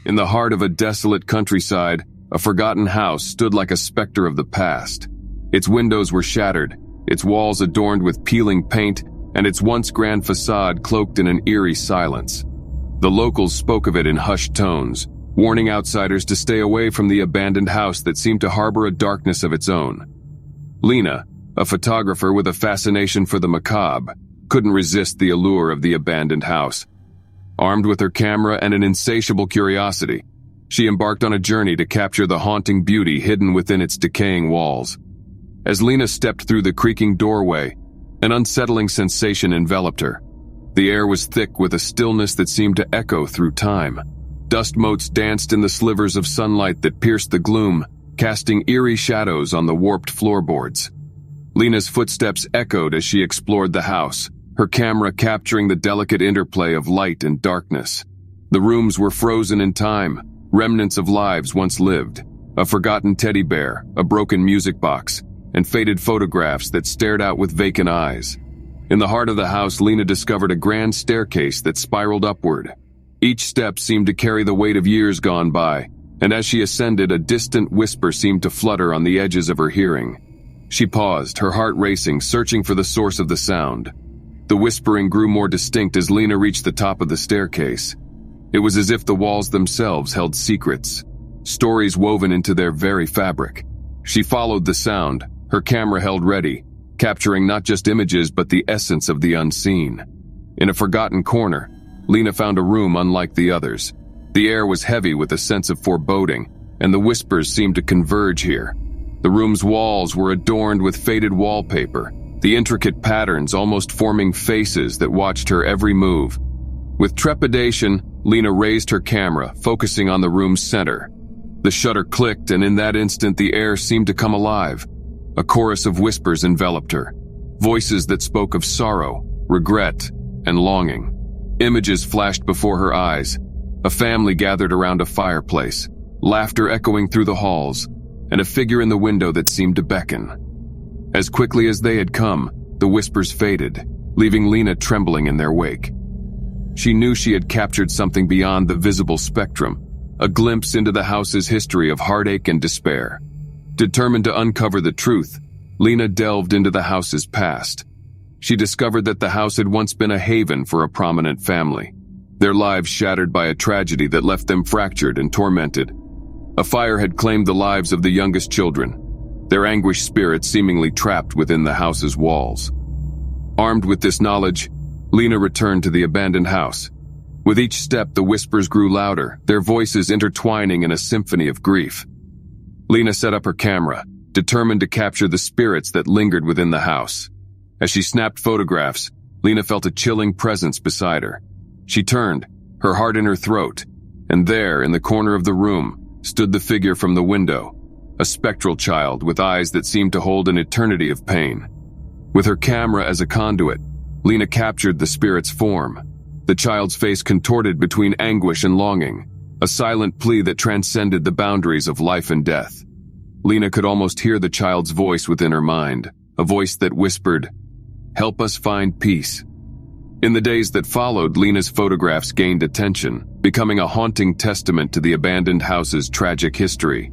In the heart of a desolate countryside, a forgotten house stood like a specter of the past. Its windows were shattered, its walls adorned with peeling paint, and its once grand facade cloaked in an eerie silence. The locals spoke of it in hushed tones, warning outsiders to stay away from the abandoned house that seemed to harbor a darkness of its own. Lena, a photographer with a fascination for the macabre, couldn't resist the allure of the abandoned house. Armed with her camera and an insatiable curiosity, she embarked on a journey to capture the haunting beauty hidden within its decaying walls. As Lena stepped through the creaking doorway, an unsettling sensation enveloped her. The air was thick with a stillness that seemed to echo through time. Dust motes danced in the slivers of sunlight that pierced the gloom, casting eerie shadows on the warped floorboards. Lena's footsteps echoed as she explored the house, her camera capturing the delicate interplay of light and darkness. The rooms were frozen in time, remnants of lives once lived. A forgotten teddy bear, a broken music box, and faded photographs that stared out with vacant eyes. In the heart of the house, Lena discovered a grand staircase that spiraled upward. Each step seemed to carry the weight of years gone by, and as she ascended, a distant whisper seemed to flutter on the edges of her hearing. She paused, her heart racing, searching for the source of the sound. The whispering grew more distinct as Lena reached the top of the staircase. It was as if the walls themselves held secrets, stories woven into their very fabric. She followed the sound, her camera held ready, capturing not just images but the essence of the unseen. In a forgotten corner, Lena found a room unlike the others. The air was heavy with a sense of foreboding, and the whispers seemed to converge here. The room's walls were adorned with faded wallpaper, the intricate patterns almost forming faces that watched her every move. With trepidation, Lena raised her camera, focusing on the room's center. The shutter clicked, and in that instant the air seemed to come alive. A chorus of whispers enveloped her, voices that spoke of sorrow, regret, and longing. Images flashed before her eyes, a family gathered around a fireplace, laughter echoing through the halls, and a figure in the window that seemed to beckon. As quickly as they had come, the whispers faded, leaving Lena trembling in their wake. She knew she had captured something beyond the visible spectrum, a glimpse into the house's history of heartache and despair. Determined to uncover the truth, Lena delved into the house's past. She discovered that the house had once been a haven for a prominent family, their lives shattered by a tragedy that left them fractured and tormented. A fire had claimed the lives of the youngest children, their anguished spirits seemingly trapped within the house's walls. Armed with this knowledge, Lena returned to the abandoned house. With each step, the whispers grew louder, their voices intertwining in a symphony of grief. Lena set up her camera, determined to capture the spirits that lingered within the house. As she snapped photographs, Lena felt a chilling presence beside her. She turned, her heart in her throat, and there, in the corner of the room, stood the figure from the window, a spectral child with eyes that seemed to hold an eternity of pain. With her camera as a conduit, Lena captured the spirit's form. The child's face contorted between anguish and longing, a silent plea that transcended the boundaries of life and death. Lena could almost hear the child's voice within her mind, a voice that whispered, "Help us find peace." In the days that followed, Lena's photographs gained attention, becoming a haunting testament to the abandoned house's tragic history.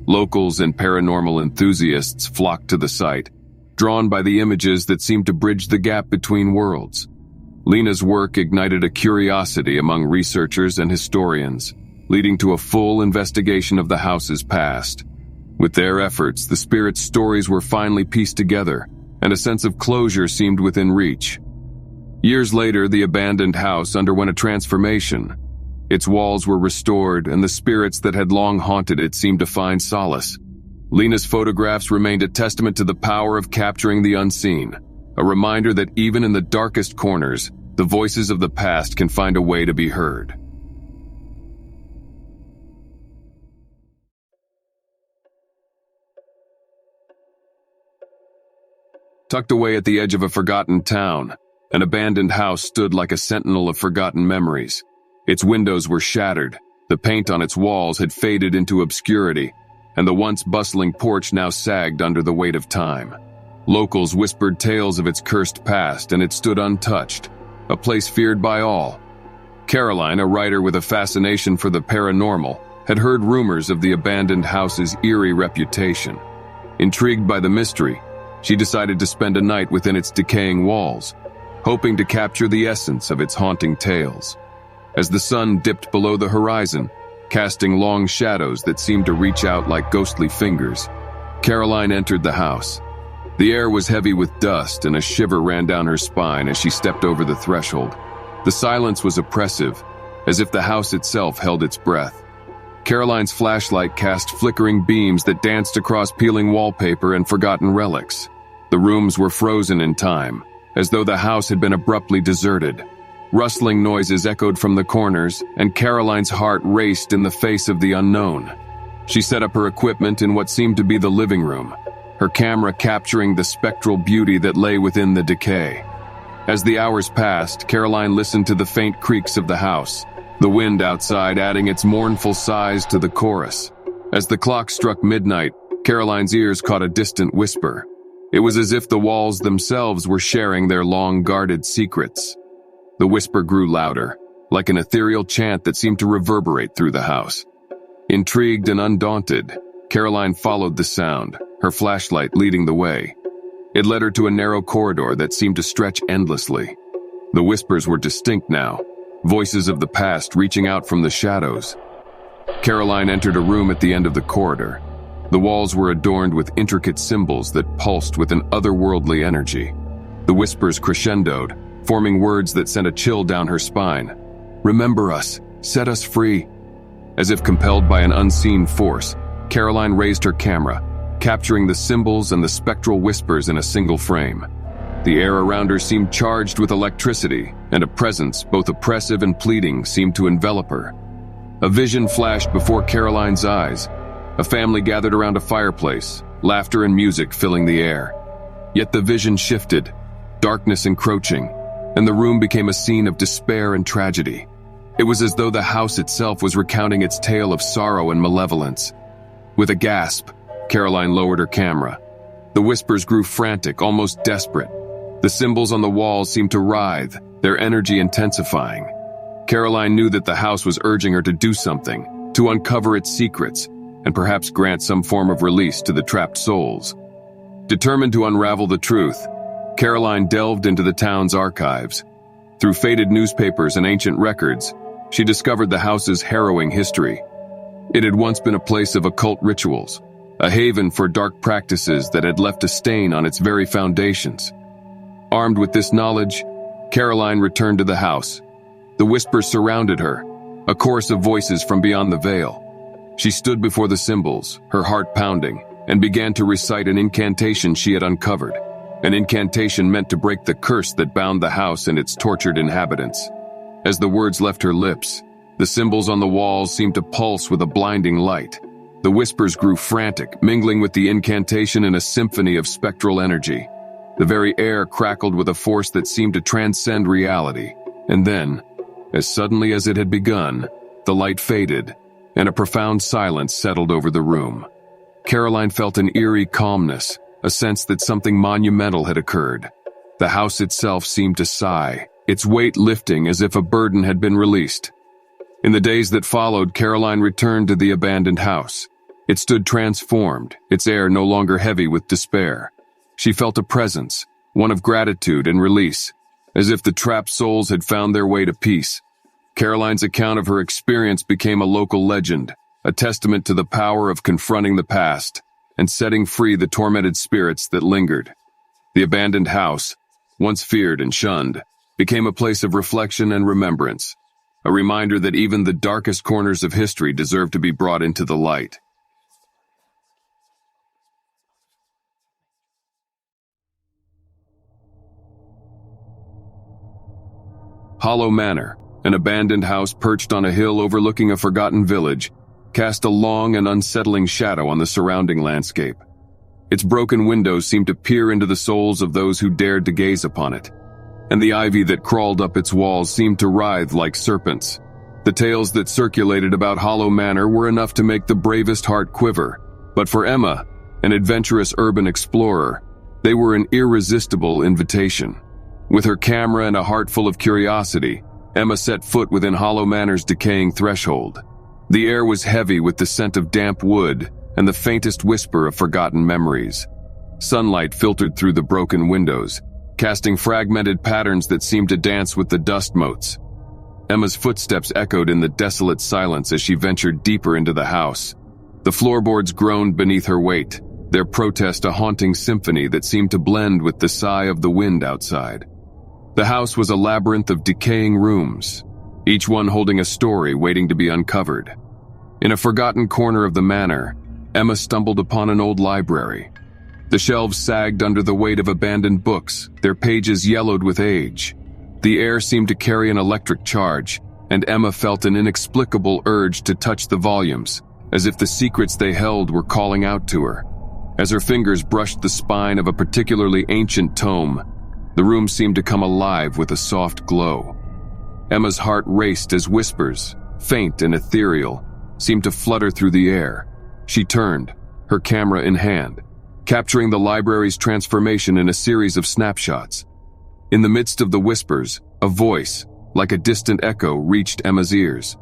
Locals and paranormal enthusiasts flocked to the site, drawn by the images that seemed to bridge the gap between worlds. Lena's work ignited a curiosity among researchers and historians, leading to a full investigation of the house's past. With their efforts, the spirit's stories were finally pieced together, and a sense of closure seemed within reach. Years later, the abandoned house underwent a transformation. Its walls were restored, and the spirits that had long haunted it seemed to find solace. Lena's photographs remained a testament to the power of capturing the unseen, a reminder that even in the darkest corners, the voices of the past can find a way to be heard. Tucked away at the edge of a forgotten town, an abandoned house stood like a sentinel of forgotten memories. Its windows were shattered, the paint on its walls had faded into obscurity, and the once bustling porch now sagged under the weight of time. Locals whispered tales of its cursed past, and it stood untouched, a place feared by all. Caroline, a writer with a fascination for the paranormal, had heard rumors of the abandoned house's eerie reputation. Intrigued by the mystery, she decided to spend a night within its decaying walls, hoping to capture the essence of its haunting tales. As the sun dipped below the horizon, casting long shadows that seemed to reach out like ghostly fingers, Caroline entered the house. The air was heavy with dust, and a shiver ran down her spine as she stepped over the threshold. The silence was oppressive, as if the house itself held its breath. Caroline's flashlight cast flickering beams that danced across peeling wallpaper and forgotten relics. The rooms were frozen in time, as though the house had been abruptly deserted. Rustling noises echoed from the corners, and Caroline's heart raced in the face of the unknown. She set up her equipment in what seemed to be the living room, her camera capturing the spectral beauty that lay within the decay. As the hours passed, Caroline listened to the faint creaks of the house, the wind outside adding its mournful sighs to the chorus. As the clock struck midnight, Caroline's ears caught a distant whisper. It was as if the walls themselves were sharing their long-guarded secrets. The whisper grew louder, like an ethereal chant that seemed to reverberate through the house. Intrigued and undaunted, Caroline followed the sound, her flashlight leading the way. It led her to a narrow corridor that seemed to stretch endlessly. The whispers were distinct now, voices of the past reaching out from the shadows. Caroline entered a room at the end of the corridor. The walls were adorned with intricate symbols that pulsed with an otherworldly energy. The whispers crescendoed, forming words that sent a chill down her spine. "Remember us, set us free." As if compelled by an unseen force, Caroline raised her camera, capturing the symbols and the spectral whispers in a single frame. The air around her seemed charged with electricity, and a presence, both oppressive and pleading, seemed to envelop her. A vision flashed before Caroline's eyes. A family gathered around a fireplace, laughter and music filling the air. Yet the vision shifted, darkness encroaching, and the room became a scene of despair and tragedy. It was as though the house itself was recounting its tale of sorrow and malevolence. With a gasp, Caroline lowered her camera. The whispers grew frantic, almost desperate. The symbols on the walls seemed to writhe, their energy intensifying. Caroline knew that the house was urging her to do something, to uncover its secrets, and perhaps grant some form of release to the trapped souls. Determined to unravel the truth, Caroline delved into the town's archives. Through faded newspapers and ancient records, she discovered the house's harrowing history. It had once been a place of occult rituals, a haven for dark practices that had left a stain on its very foundations. Armed with this knowledge, Caroline returned to the house. The whispers surrounded her, a chorus of voices from beyond the veil. She stood before the symbols, her heart pounding, and began to recite an incantation she had uncovered. An incantation meant to break the curse that bound the house and its tortured inhabitants. As the words left her lips, the symbols on the walls seemed to pulse with a blinding light. The whispers grew frantic, mingling with the incantation in a symphony of spectral energy. The very air crackled with a force that seemed to transcend reality. And then, as suddenly as it had begun, the light faded, and a profound silence settled over the room. Caroline felt an eerie calmness, a sense that something monumental had occurred. The house itself seemed to sigh, its weight lifting as if a burden had been released. In the days that followed, Caroline returned to the abandoned house. It stood transformed, its air no longer heavy with despair. She felt a presence, one of gratitude and release, as if the trapped souls had found their way to peace. Caroline's account of her experience became a local legend, a testament to the power of confronting the past and setting free the tormented spirits that lingered. The abandoned house, once feared and shunned, became a place of reflection and remembrance, a reminder that even the darkest corners of history deserve to be brought into the light. Hollow Manor, an abandoned house perched on a hill overlooking a forgotten village, cast a long and unsettling shadow on the surrounding landscape. Its broken windows seemed to peer into the souls of those who dared to gaze upon it, and the ivy that crawled up its walls seemed to writhe like serpents. The tales that circulated about Hollow Manor were enough to make the bravest heart quiver, but for Emma, an adventurous urban explorer, they were an irresistible invitation. With her camera and a heart full of curiosity, Emma set foot within Hollow Manor's decaying threshold. The air was heavy with the scent of damp wood and the faintest whisper of forgotten memories. Sunlight filtered through the broken windows, casting fragmented patterns that seemed to dance with the dust motes. Emma's footsteps echoed in the desolate silence as she ventured deeper into the house. The floorboards groaned beneath her weight, their protest a haunting symphony that seemed to blend with the sigh of the wind outside. The house was a labyrinth of decaying rooms, each one holding a story waiting to be uncovered. In a forgotten corner of the manor, Emma stumbled upon an old library. The shelves sagged under the weight of abandoned books, their pages yellowed with age. The air seemed to carry an electric charge, and Emma felt an inexplicable urge to touch the volumes, as if the secrets they held were calling out to her. As her fingers brushed the spine of a particularly ancient tome, the room seemed to come alive with a soft glow. Emma's heart raced as whispers, faint and ethereal, seemed to flutter through the air. She turned, her camera in hand, capturing the library's transformation in a series of snapshots. In the midst of the whispers, a voice, like a distant echo, reached Emma's ears.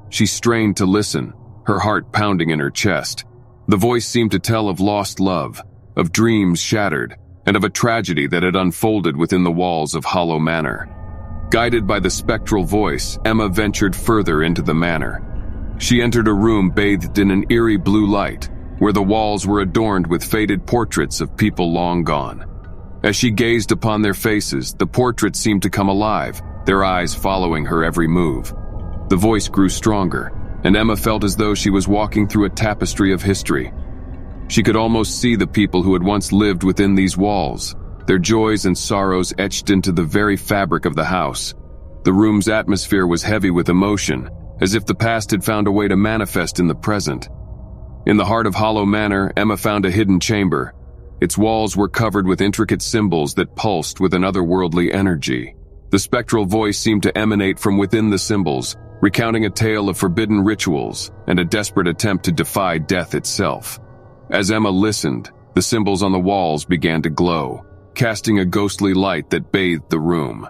She strained to listen, her heart pounding in her chest. The voice seemed to tell of lost love, of dreams shattered, and of a tragedy that had unfolded within the walls of Hollow Manor. Guided by the spectral voice, Emma ventured further into the manor. She entered a room bathed in an eerie blue light, where the walls were adorned with faded portraits of people long gone. As she gazed upon their faces, the portraits seemed to come alive, their eyes following her every move. The voice grew stronger, and Emma felt as though she was walking through a tapestry of history. She could almost see the people who had once lived within these walls, their joys and sorrows etched into the very fabric of the house. The room's atmosphere was heavy with emotion, as if the past had found a way to manifest in the present. In the heart of Hollow Manor, Emma found a hidden chamber. Its walls were covered with intricate symbols that pulsed with an otherworldly energy. The spectral voice seemed to emanate from within the symbols, recounting a tale of forbidden rituals and a desperate attempt to defy death itself. As Emma listened, the symbols on the walls began to glow, casting a ghostly light that bathed the room.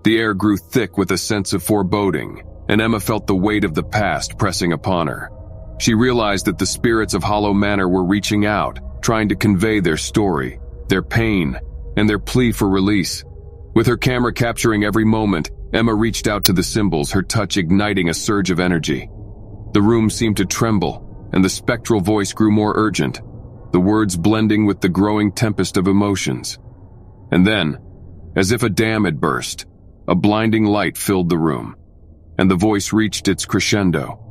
The air grew thick with a sense of foreboding, and Emma felt the weight of the past pressing upon her. She realized that the spirits of Hollow Manor were reaching out, trying to convey their story, their pain, and their plea for release. With her camera capturing every moment, Emma reached out to the symbols, her touch igniting a surge of energy. The room seemed to tremble, and the spectral voice grew more urgent, the words blending with the growing tempest of emotions. And then, as if a dam had burst, a blinding light filled the room, and the voice reached its crescendo.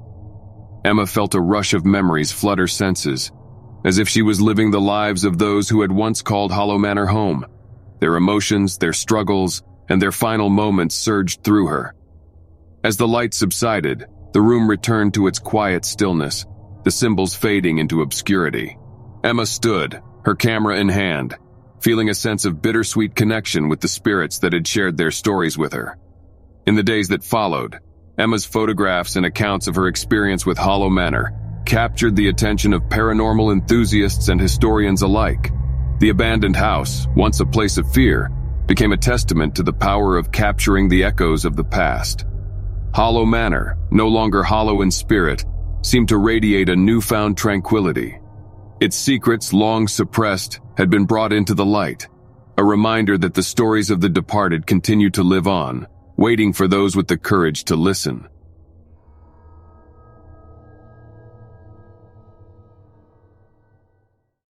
Emma felt a rush of memories flood her senses, as if she was living the lives of those who had once called Hollow Manor home. Their emotions, their struggles, and their final moments surged through her. As the light subsided, the room returned to its quiet stillness, the symbols fading into obscurity. Emma stood, her camera in hand, feeling a sense of bittersweet connection with the spirits that had shared their stories with her. In the days that followed, Emma's photographs and accounts of her experience with Hollow Manor captured the attention of paranormal enthusiasts and historians alike. The abandoned house, once a place of fear, became a testament to the power of capturing the echoes of the past. Hollow Manor, no longer hollow in spirit, seemed to radiate a newfound tranquility. Its secrets, long suppressed, had been brought into the light, a reminder that the stories of the departed continue to live on, waiting for those with the courage to listen.